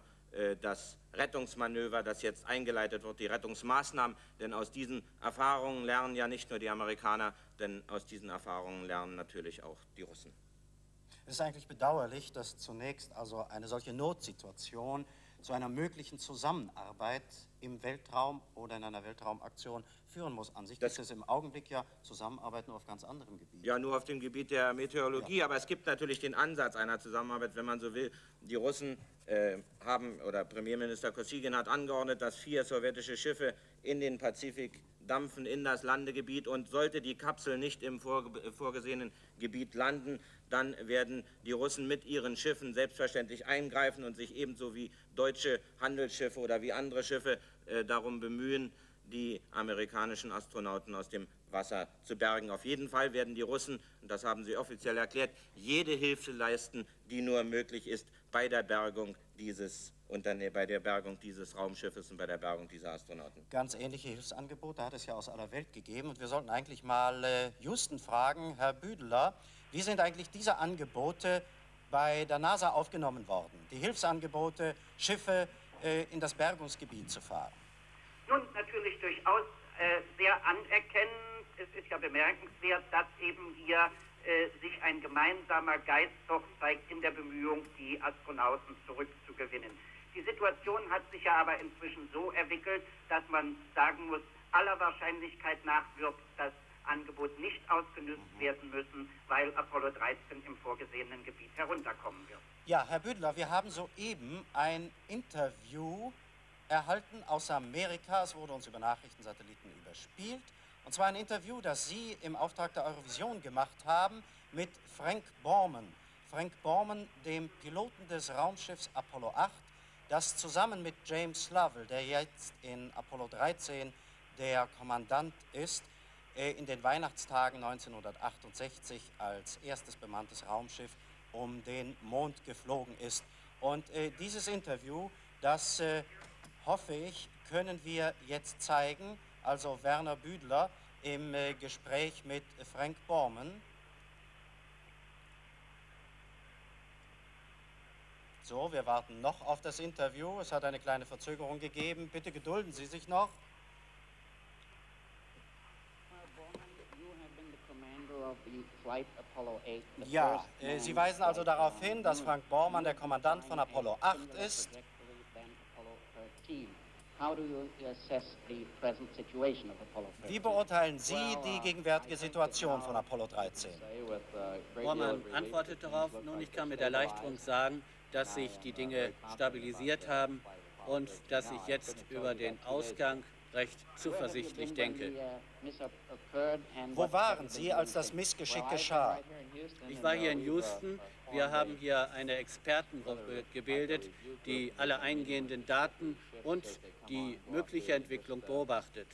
das Rettungsmanöver, das jetzt eingeleitet wird, die Rettungsmaßnahmen. Denn aus diesen Erfahrungen lernen ja nicht nur die Amerikaner, denn aus diesen Erfahrungen lernen natürlich auch die Russen.
Es ist eigentlich bedauerlich, dass zunächst also eine solche Notsituation zu einer möglichen Zusammenarbeit im Weltraum oder in einer Weltraumaktion führen muss. An sich ist es im Augenblick ja Zusammenarbeit nur auf ganz anderem Gebiet.
Ja, nur auf dem Gebiet der Meteorologie, ja. Aber es gibt natürlich den Ansatz einer Zusammenarbeit, wenn man so will. Die Russen haben, oder Premierminister Kosygin hat angeordnet, dass 4 sowjetische Schiffe in den Pazifik dampfen, in das Landegebiet, und sollte die Kapsel nicht im vorgesehenen Gebiet landen, dann werden die Russen mit ihren Schiffen selbstverständlich eingreifen und sich ebenso wie deutsche Handelsschiffe oder wie andere Schiffe darum bemühen, die amerikanischen Astronauten aus dem Wasser zu bergen. Auf jeden Fall werden die Russen, und das haben sie offiziell erklärt, jede Hilfe leisten, die nur möglich ist bei der Bergung dieses Raumschiffes und bei der Bergung dieser Astronauten.
Ganz ähnliche Hilfsangebote hat es ja aus aller Welt gegeben. Und wir sollten eigentlich mal Houston fragen, Herr Büdeler, wie sind eigentlich diese Angebote bei der NASA aufgenommen worden? Die Hilfsangebote, Schiffe in das Bergungsgebiet zu fahren?
Nun, natürlich durchaus sehr anerkennend. Es ist ja bemerkenswert, dass eben hier sich ein gemeinsamer Geist doch zeigt in der Bemühung, die Astronauten zurückzugewinnen. Die Situation hat sich ja aber inzwischen so entwickelt, dass man sagen muss, aller Wahrscheinlichkeit nach wird das Angebot nicht ausgenutzt werden müssen, weil Apollo 13 im vorgesehenen Gebiet herunterkommen wird.
Ja, Herr Büdler, wir haben soeben ein Interview erhalten aus Amerika. Es wurde uns über Nachrichtensatelliten überspielt. Und zwar ein Interview, das Sie im Auftrag der Eurovision gemacht haben mit Frank Borman. Frank Borman, dem Piloten des Raumschiffs Apollo 8, dass zusammen mit James Lovell, der jetzt in Apollo 13 der Kommandant ist, in den Weihnachtstagen 1968 als erstes bemanntes Raumschiff um den Mond geflogen ist. Und dieses Interview, das hoffe ich, können wir jetzt zeigen, also Werner Büdler im Gespräch mit Frank Borman. So, wir warten noch auf das Interview. Es hat eine kleine Verzögerung gegeben. Bitte gedulden Sie sich noch. Ja, Sie weisen also darauf hin, dass Frank Borman der Kommandant von Apollo 8 ist. Wie beurteilen Sie die gegenwärtige Situation von Apollo 13?
Borman antwortet darauf, nun, ich kann mit Erleichterung sagen, dass sich die Dinge stabilisiert haben und dass ich jetzt über den Ausgang recht zuversichtlich denke.
Wo waren Sie, als das Missgeschick geschah?
Ich war hier in Houston. Wir haben hier eine Expertengruppe gebildet, die alle eingehenden Daten und die mögliche Entwicklung beobachtet.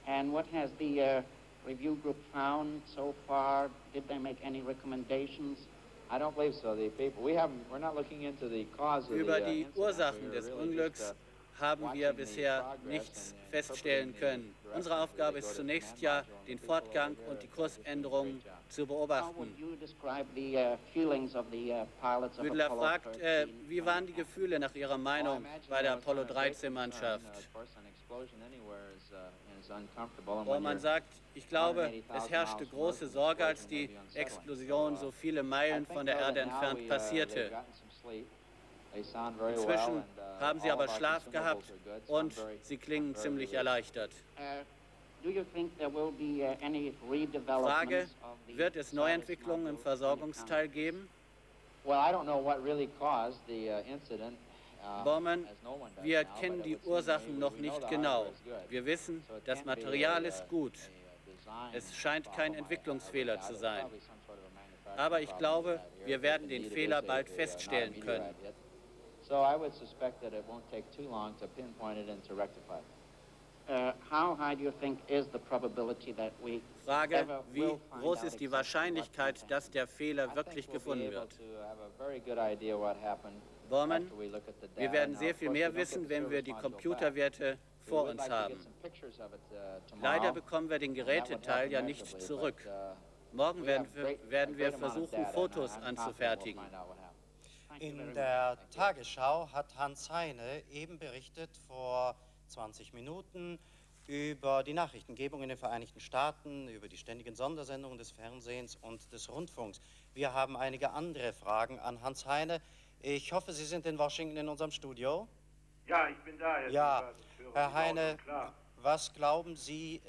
And what has the review group found so far? Did they make any recommendations?
I don't believe so. The people we're not looking into the cause of
Über die Ursachen des Unglücks haben wir bisher nichts feststellen können. Unsere Aufgabe ist zunächst ja, den Fortgang und die Kursänderungen zu beobachten. Büdler fragt, wie waren die Gefühle nach Ihrer Meinung bei der Apollo 13-Mannschaft? Borman sagt, ich glaube, es herrschte große Sorge, als die Explosion so viele Meilen von der Erde entfernt passierte. Inzwischen haben sie aber Schlaf gehabt und sie klingen ziemlich erleichtert. Frage, wird es Neuentwicklungen im Versorgungsteil geben? Borman, wir kennen die Ursachen noch nicht genau. Wir wissen, das Material ist gut. Es scheint kein Entwicklungsfehler zu sein. Aber ich glaube, wir werden den Fehler bald feststellen können.
So I would suspect that it won't take too long to pinpoint it and to rectify it.
How high do you think is the probability that we
Frage, wie groß ist die Wahrscheinlichkeit, dass der Fehler wirklich gefunden wird? Borman, wir werden sehr viel mehr wissen, wenn wir die Computerwerte vor uns haben. Leider bekommen wir den Geräteteil ja nicht zurück. Morgen werden wir versuchen, Fotos anzufertigen.
In der Tagesschau hat Hans Heine eben berichtet vor 20 Minuten über die Nachrichtengebung in den Vereinigten Staaten, über die ständigen Sondersendungen des Fernsehens und des Rundfunks. Wir haben einige andere Fragen an Hans Heine. Ich hoffe, Sie sind in Washington in unserem Studio.
Ja, ich bin da.
Ja, Herr Heine, was glauben Sie,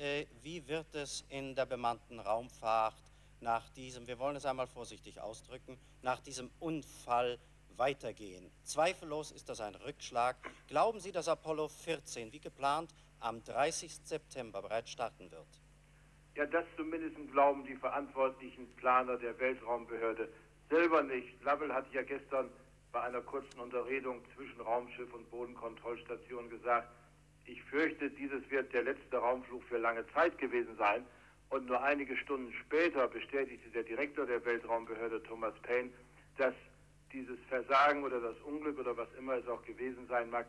wie wird es in der bemannten Raumfahrt nach diesem, wir wollen es einmal vorsichtig ausdrücken, nach diesem Unfall weitergehen? Zweifellos ist das ein Rückschlag. Glauben Sie, dass Apollo 14 wie geplant am 30. September bereits starten wird?
Ja, das zumindest glauben die verantwortlichen Planer der Weltraumbehörde selber nicht. Lovell hat ja gestern bei einer kurzen Unterredung zwischen Raumschiff und Bodenkontrollstation gesagt, ich fürchte, dieses wird der letzte Raumflug für lange Zeit gewesen sein. Und nur einige Stunden später bestätigte der Direktor der Weltraumbehörde, Thomas Paine, dass dieses Versagen oder das Unglück oder was immer es auch gewesen sein mag,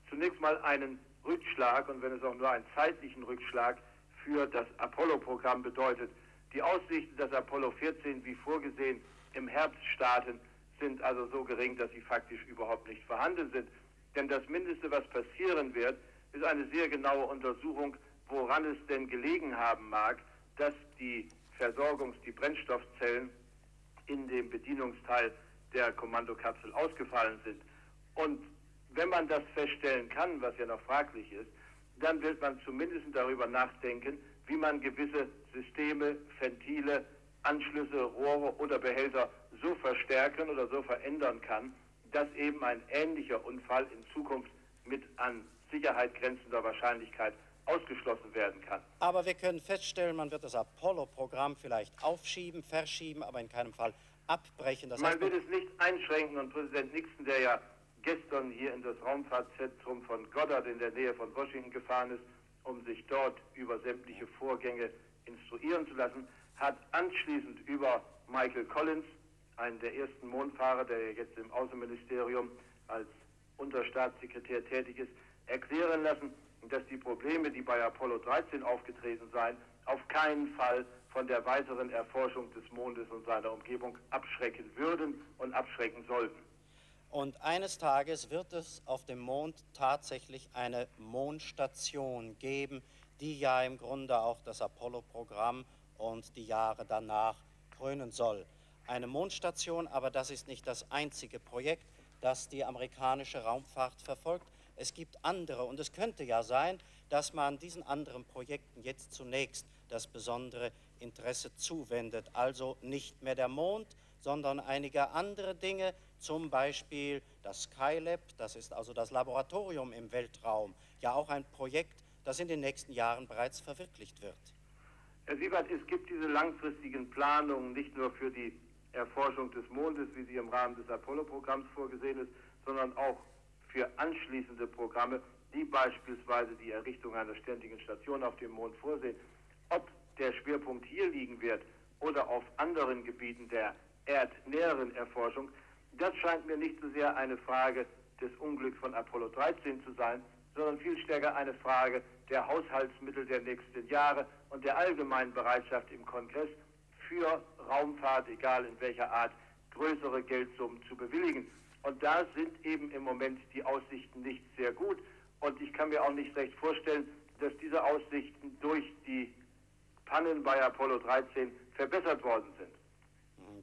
zunächst mal einen Rückschlag, und wenn es auch nur einen zeitlichen Rückschlag für das Apollo-Programm bedeutet. Die Aussichten, dass Apollo 14 wie vorgesehen im Herbst starten, sind also so gering, dass sie faktisch überhaupt nicht vorhanden sind. Denn das Mindeste, was passieren wird, ist eine sehr genaue Untersuchung, woran es denn gelegen haben mag, dass die die Brennstoffzellen in dem Bedienungsteil der Kommandokapsel ausgefallen sind. Und wenn man das feststellen kann, was ja noch fraglich ist, dann wird man zumindest darüber nachdenken, wie man gewisse Systeme, Ventile, Anschlüsse, Rohre oder Behälter so verstärken oder so verändern kann, dass eben ein ähnlicher Unfall in Zukunft mit an Sicherheit grenzender Wahrscheinlichkeit ausgeschlossen werden kann.
Aber wir können feststellen, man wird das Apollo-Programm vielleicht aufschieben, verschieben, aber in keinem Fall abbrechen. Das heißt,
Man wird es nicht einschränken und Präsident Nixon, der ja gestern hier in das Raumfahrtzentrum von Goddard in der Nähe von Washington gefahren ist, um sich dort über sämtliche Vorgänge instruieren zu lassen, hat anschließend über Michael Collins, einen der ersten Mondfahrer, der jetzt im Außenministerium als Unterstaatssekretär tätig ist, erklären lassen, dass die Probleme, die bei Apollo 13 aufgetreten seien, auf keinen Fall von der weiteren Erforschung des Mondes und seiner Umgebung abschrecken würden und abschrecken sollten.
und eines Tages wird es auf dem Mond tatsächlich eine Mondstation geben, die ja im Grunde auch das Apollo-Programm und die Jahre danach krönen soll. Eine Mondstation, aber das ist nicht das einzige Projekt, das die amerikanische Raumfahrt verfolgt. Es gibt andere und es könnte ja sein, dass man diesen anderen Projekten jetzt zunächst das besondere Interesse zuwendet. Also nicht mehr der Mond, sondern einige andere Dinge, zum Beispiel das Skylab, das ist also das Laboratorium im Weltraum, ja auch ein Projekt, das in den nächsten Jahren bereits verwirklicht wird.
Herr Siebert, es gibt diese langfristigen Planungen nicht nur für die Erforschung des Mondes, wie sie im Rahmen des Apollo-Programms vorgesehen ist, sondern auch für anschließende Programme, die beispielsweise die Errichtung einer ständigen Station auf dem Mond vorsehen. Ob der Schwerpunkt hier liegen wird oder auf anderen Gebieten der erdnäheren Erforschung, das scheint mir nicht so sehr eine Frage des Unglücks von Apollo 13 zu sein, sondern viel stärker eine Frage der Haushaltsmittel der nächsten Jahre und der allgemeinen Bereitschaft im Kongress für Raumfahrt, egal in welcher Art, größere Geldsummen zu bewilligen. Und da sind eben im Moment die Aussichten nicht sehr gut. Und ich kann mir auch nicht recht vorstellen, dass diese Aussichten durch die Pannen bei Apollo 13 verbessert worden sind.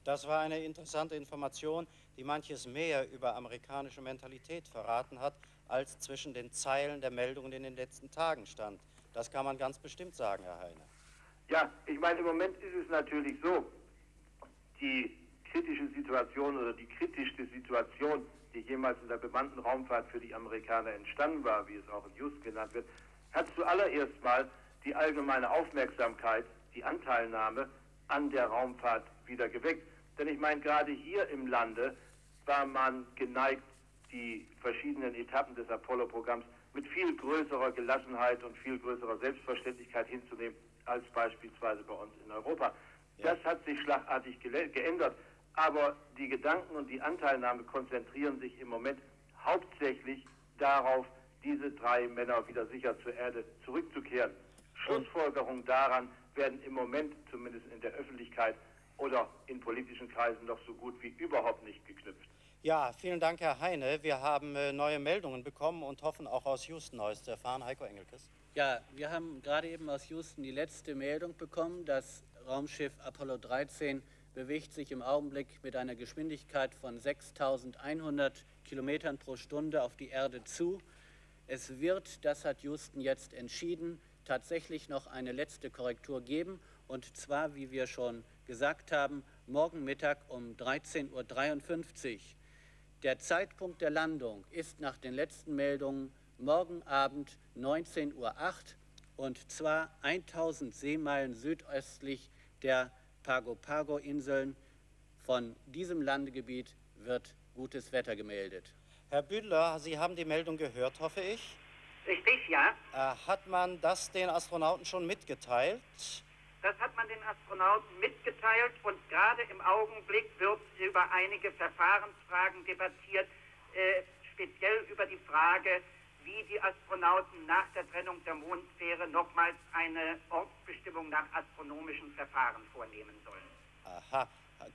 Das war eine interessante Information, die manches mehr über amerikanische Mentalität verraten hat, als zwischen den Zeilen der Meldungen in den letzten Tagen stand. Das kann man ganz bestimmt sagen, Herr Heine.
Ja, ich meine, im Moment ist es natürlich so, die kritische Situation oder die kritischste Situation, die jemals in der bemannten Raumfahrt für die Amerikaner entstanden war, wie es auch in Houston genannt wird, hat zuallererst mal die allgemeine Aufmerksamkeit, die Anteilnahme an der Raumfahrt wieder geweckt. Denn ich meine, gerade hier im Lande war man geneigt, die verschiedenen Etappen des Apollo-Programms mit viel größerer Gelassenheit und viel größerer Selbstverständlichkeit hinzunehmen, als beispielsweise bei uns in Europa. Das hat sich schlagartig geändert, aber die Gedanken und die Anteilnahme konzentrieren sich im Moment hauptsächlich darauf, diese drei Männer wieder sicher zur Erde zurückzukehren. Schlussfolgerungen daran werden im Moment, zumindest in der Öffentlichkeit oder in politischen Kreisen, noch so gut wie überhaupt nicht geknüpft.
Ja, vielen Dank, Herr Heine. Wir haben neue Meldungen bekommen und hoffen auch aus Houston Neues zu erfahren. Heiko Engelkes.
Ja, wir haben gerade eben aus Houston die letzte Meldung bekommen. Das Raumschiff Apollo 13 bewegt sich im Augenblick mit einer Geschwindigkeit von 6.100 Kilometern pro Stunde auf die Erde zu. Es wird, das hat Houston jetzt entschieden, tatsächlich noch eine letzte Korrektur geben. Und zwar, wie wir schon gesagt haben, morgen Mittag um 13.53 Uhr. Der Zeitpunkt der Landung ist nach den letzten Meldungen morgen Abend 19.08 Uhr und zwar 1000 Seemeilen südöstlich der Pago-Pago-Inseln. Von diesem Landegebiet wird gutes Wetter gemeldet.
Herr Büdler, Sie haben die Meldung gehört, hoffe ich.
Richtig, ja.
Hat man das den Astronauten schon mitgeteilt?
Das hat man den Astronauten mitgeteilt und gerade im Augenblick wird über einige Verfahrensfragen debattiert, speziell über die Frage, wie die Astronauten nach der Trennung der Mondsphäre nochmals eine Ortsbestimmung nach astronomischen Verfahren vornehmen sollen.
Aha.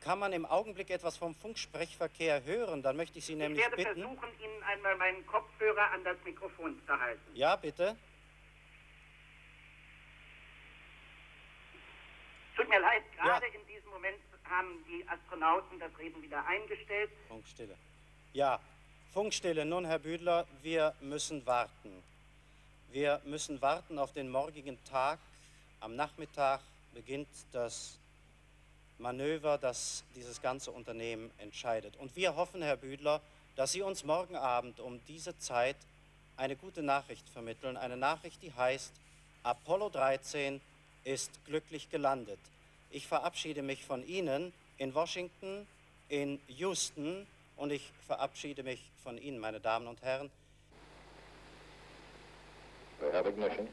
Kann man im Augenblick etwas vom Funksprechverkehr hören? Dann möchte ich Sie nämlich bitten...
Ich werde versuchen, Ihnen einmal meinen Kopfhörer an das Mikrofon zu halten.
Ja, bitte.
Tut mir leid, gerade in diesem Moment haben die Astronauten das Reden wieder eingestellt.
Funkstille. Ja, Funkstille. Nun, Herr Büdler, wir müssen warten. Wir müssen warten auf den morgigen Tag. Am Nachmittag beginnt das Manöver, das dieses ganze Unternehmen entscheidet. Und wir hoffen, Herr Büdler, dass Sie uns morgen Abend um diese Zeit eine gute Nachricht vermitteln. Eine Nachricht, die heißt, Apollo 13 ist glücklich gelandet. Ich verabschiede mich von Ihnen in Washington, in Houston und ich verabschiede mich von Ihnen, meine Damen und Herren.
We have ignition.